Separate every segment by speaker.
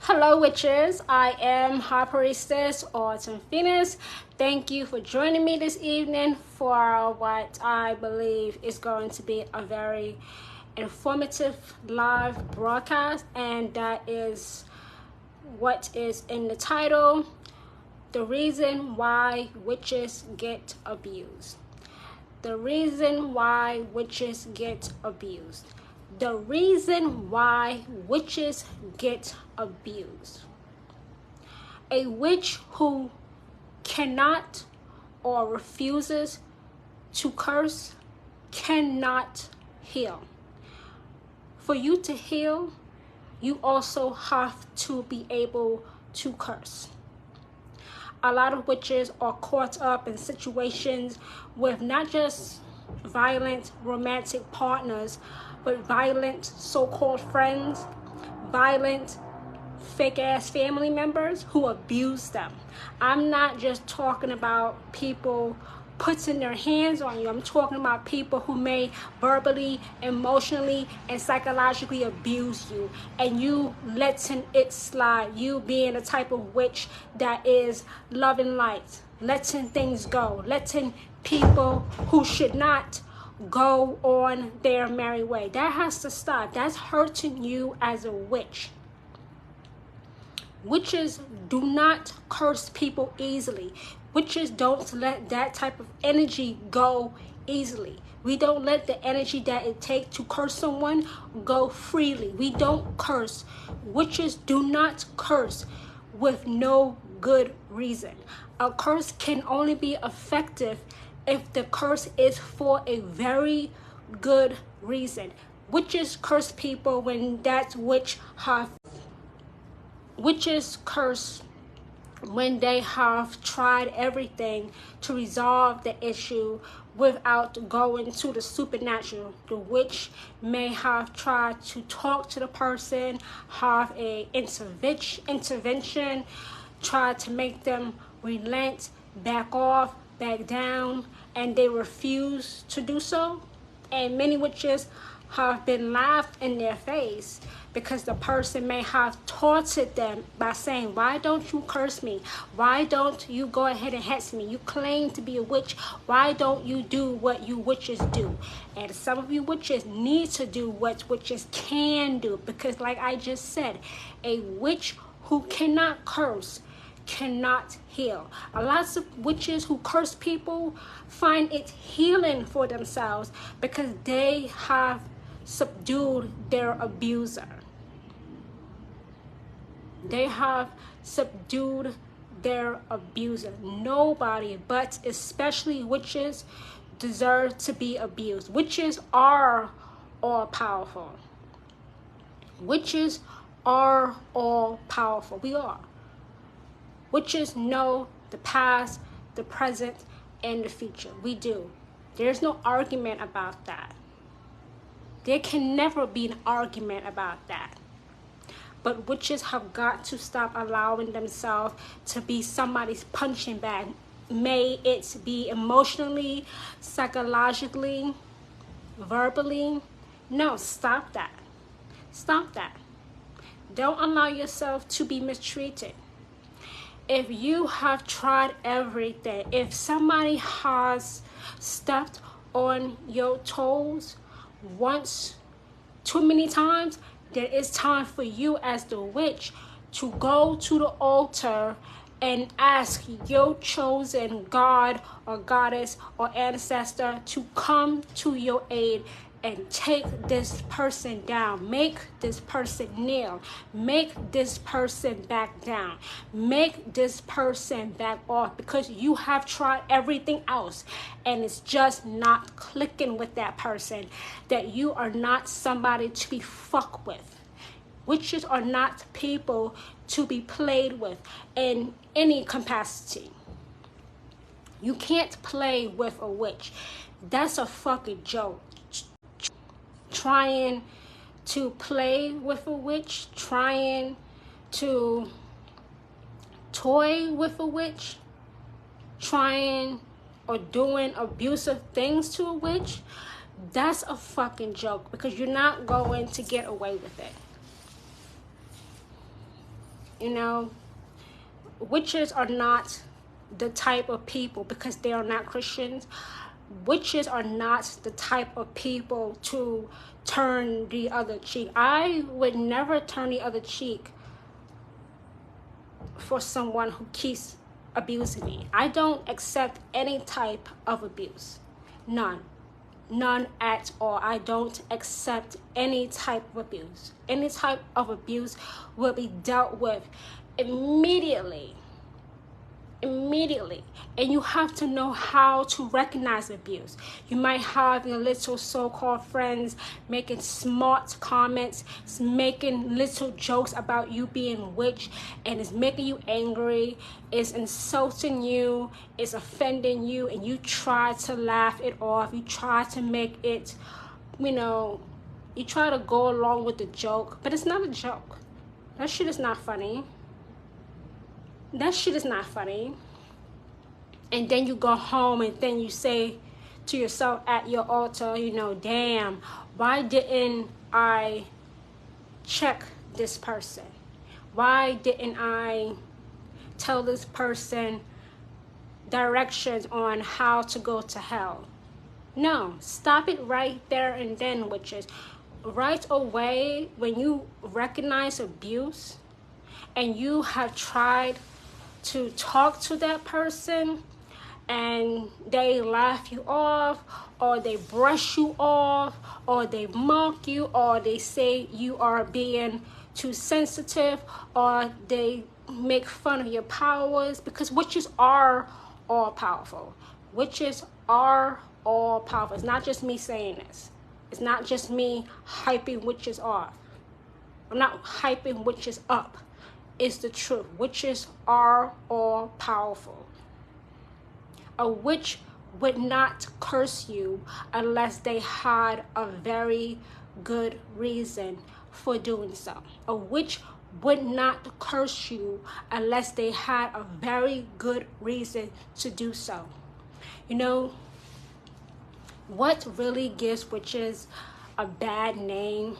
Speaker 1: Hello witches, I am High Priestess Autumn Phoenix. Thank you for joining me this evening for what I believe is going to be a very informative live broadcast, and that is what is in the title: the reason why witches get abused. The reason why witches get abused. The reason why witches get abused. A witch who cannot or refuses to curse cannot heal. For you to heal, you also have to be able to curse. A lot of witches are caught up in situations with not just violent romantic partners, but violent so-called friends, violent fake-ass family members who abuse them. I'm not just talking about people putting their hands on you. I'm talking about people who may verbally, emotionally, and psychologically abuse you, and you letting it slide. You being the type of witch that is loving light, letting things go, letting people who should not go on their merry way. That has to stop. That's hurting you as a witch. Witches do not curse people easily. Witches don't let that type of energy go easily. We don't let the energy that it takes to curse someone go freely. We don't curse. Witches do not curse with no good reason. A curse can only be effective if the curse is for a very good reason. Witches curse people when that witch have. Witches curse when they have tried everything to resolve the issue without going to the supernatural. The witch may have tried to talk to the person, have a intervention, try to make them relent, back off, back down, and they refuse to do so. And many witches have been laughed in their face because the person may have taunted them by saying, why don't you curse me? Why don't you go ahead and hex me? You claim to be a witch. Why don't you do what you witches do? And some of you witches need to do what witches can do, because like I just said, a witch who cannot curse cannot heal. A lot of witches who curse people find it healing for themselves because they have subdued their abuser. They have subdued their abuser. Nobody, but especially witches, deserve to be abused. Witches are all powerful. Witches are all powerful. We are. Witches know the past, the present, and the future. We do. There's no argument about that. There can never be an argument about that. But witches have got to stop allowing themselves to be somebody's punching bag. May it be emotionally, psychologically, verbally. No, stop that. Stop that. Don't allow yourself to be mistreated. If you have tried everything, if somebody has stepped on your toes once too many times, then it's time for you as the witch to go to the altar and ask your chosen God or goddess or ancestor to come to your aid and take this person down. Make this person kneel. Make this person back down. Make this person back off, because you have tried everything else and it's just not clicking with that person. That you are not somebody to be fucked with. Witches are not people to be played with in any capacity. You can't play with a witch. That's a fucking joke. Trying to play with a witch, trying to toy with a witch, trying or doing abusive things to a witch, that's a fucking joke, because you're not going to get away with it. You know, witches are not the type of people, because they are not Christians, witches are not the type of people to turn the other cheek. I would never turn the other cheek for someone who keeps abusing me. I don't accept any type of abuse. None. None at all. I don't accept any type of abuse. Any type of abuse will be dealt with immediately. Immediately. And you have to know how to recognize abuse. You might have your little so-called friends making smart comments, making little jokes about you being witch, and it's making you angry, it's insulting you, it's offending you, and you try to laugh it off. You try to make it, you know, you try to go along with the joke, but it's not a joke. That shit is not funny. That shit is not funny. And then you go home and then you say to yourself at your altar, you know, damn, why didn't I check this person? Why didn't I tell this person directions on how to go to hell? No, stop it right there and then, witches. Right away, when you recognize abuse and you have tried to talk to that person and they laugh you off, or they brush you off, or they mock you, or they say you are being too sensitive, or they make fun of your powers, because witches are all powerful. Witches are all powerful. It's not just me saying this. It's not just me hyping witches off. I'm not hyping witches up. Is the truth. Witches are all powerful. A witch would not curse you unless they had a very good reason for doing so. A witch would not curse you unless they had a very good reason to do so. You know, what really gives witches a bad name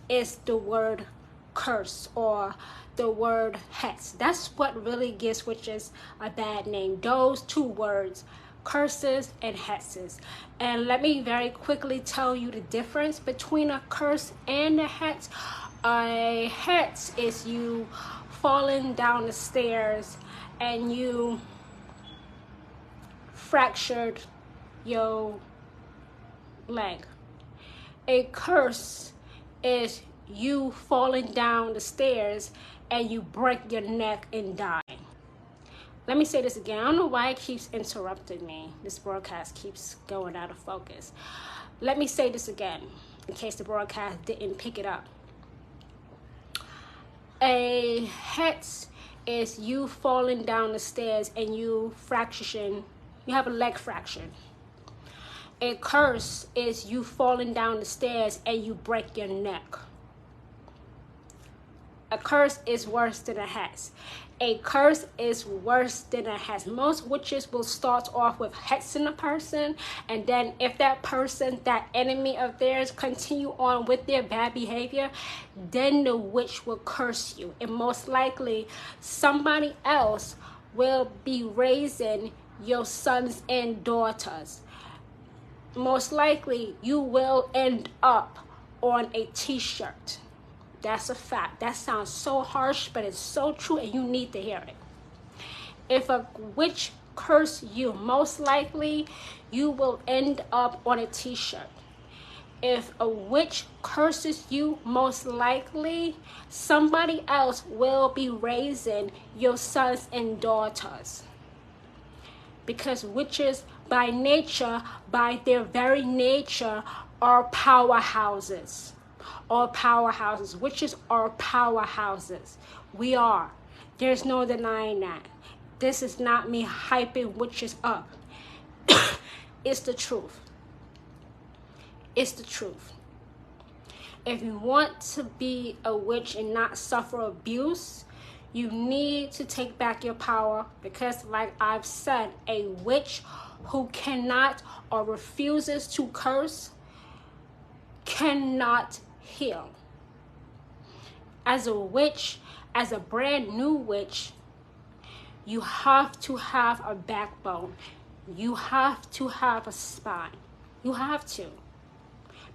Speaker 1: is the word curse or the word hex. That's what really gives witches a bad name. Those two words, curses and hexes. And let me very quickly tell you the difference between a curse and a hex. A hex is you falling down the stairs and you fractured your leg. A curse is you falling down the stairs and you break your neck and die. Let me say this again. I don't know why it keeps interrupting me. This broadcast keeps going out of focus. Let me say this again in case the broadcast didn't pick it up. A hex is you falling down the stairs and you have a leg fracture. A curse is you falling down the stairs and you break your neck. A curse is worse than a hex. A curse is worse than a hex. Most witches will start off with hexing a person, and then if that person, that enemy of theirs, continue on with their bad behavior, then the witch will curse you. And most likely, somebody else will be raising your sons and daughters. Most likely, you will end up on a t-shirt. That's a fact. That sounds so harsh, but it's so true, and you need to hear it. If a witch curse you, most likely you will end up on a t-shirt. If a witch curses you, most likely somebody else will be raising your sons and daughters. Because witches by nature, by their very nature, are powerhouses. All powerhouses. Witches are powerhouses. We are. There's no denying that. This is not me hyping witches up. It's the truth. It's the truth. If you want to be a witch and not suffer abuse, you need to take back your power, because like I've said, a witch who cannot or refuses to curse cannot heal. As a witch, as a brand new witch, you have to have a backbone. You have to have a spine. You have to.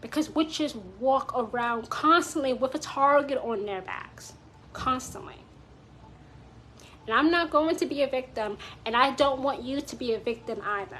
Speaker 1: Because witches walk around constantly with a target on their backs. Constantly. And I'm not going to be a victim, and I don't want you to be a victim either.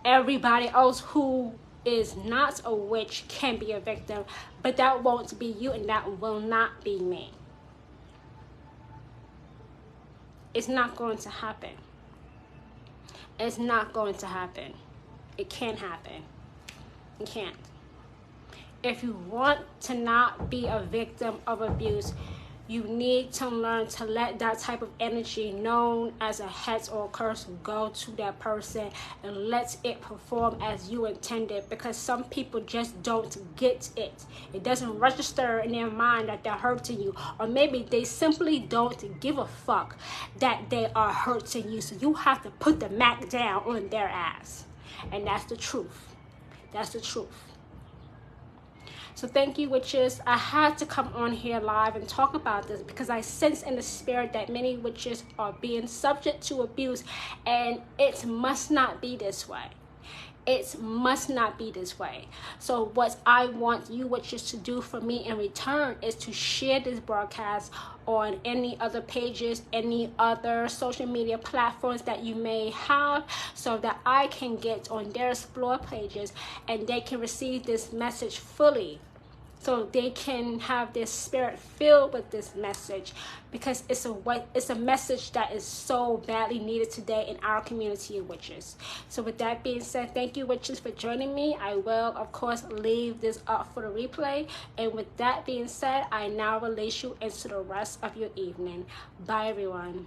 Speaker 1: Everybody else who is not a witch can be a victim, but that won't be you, and that will not be me. It's not going to happen. It's not going to happen. It can't happen. It can't. If you want to not be a victim of abuse, you need to learn to let that type of energy known as a hex or a curse go to that person and let it perform as you intended, because some people just don't get it. It doesn't register in their mind that they're hurting you, or maybe they simply don't give a fuck that they are hurting you. So you have to put the Mac down on their ass. And that's the truth. That's the truth. So thank you, witches. I had to come on here live and talk about this because I sense in the spirit that many witches are being subject to abuse, and it must not be this way. It must not be this way. So what I want you witches to do for me in return is to share this broadcast on any other pages, any other social media platforms that you may have, so that I can get on their explore pages and they can receive this message fully. So they can have their spirit filled with this message, because it's a message that is so badly needed today in our community of witches. So with that being said, thank you, witches, for joining me. I will, of course, leave this up for the replay. And with that being said, I now release you into the rest of your evening. Bye, everyone.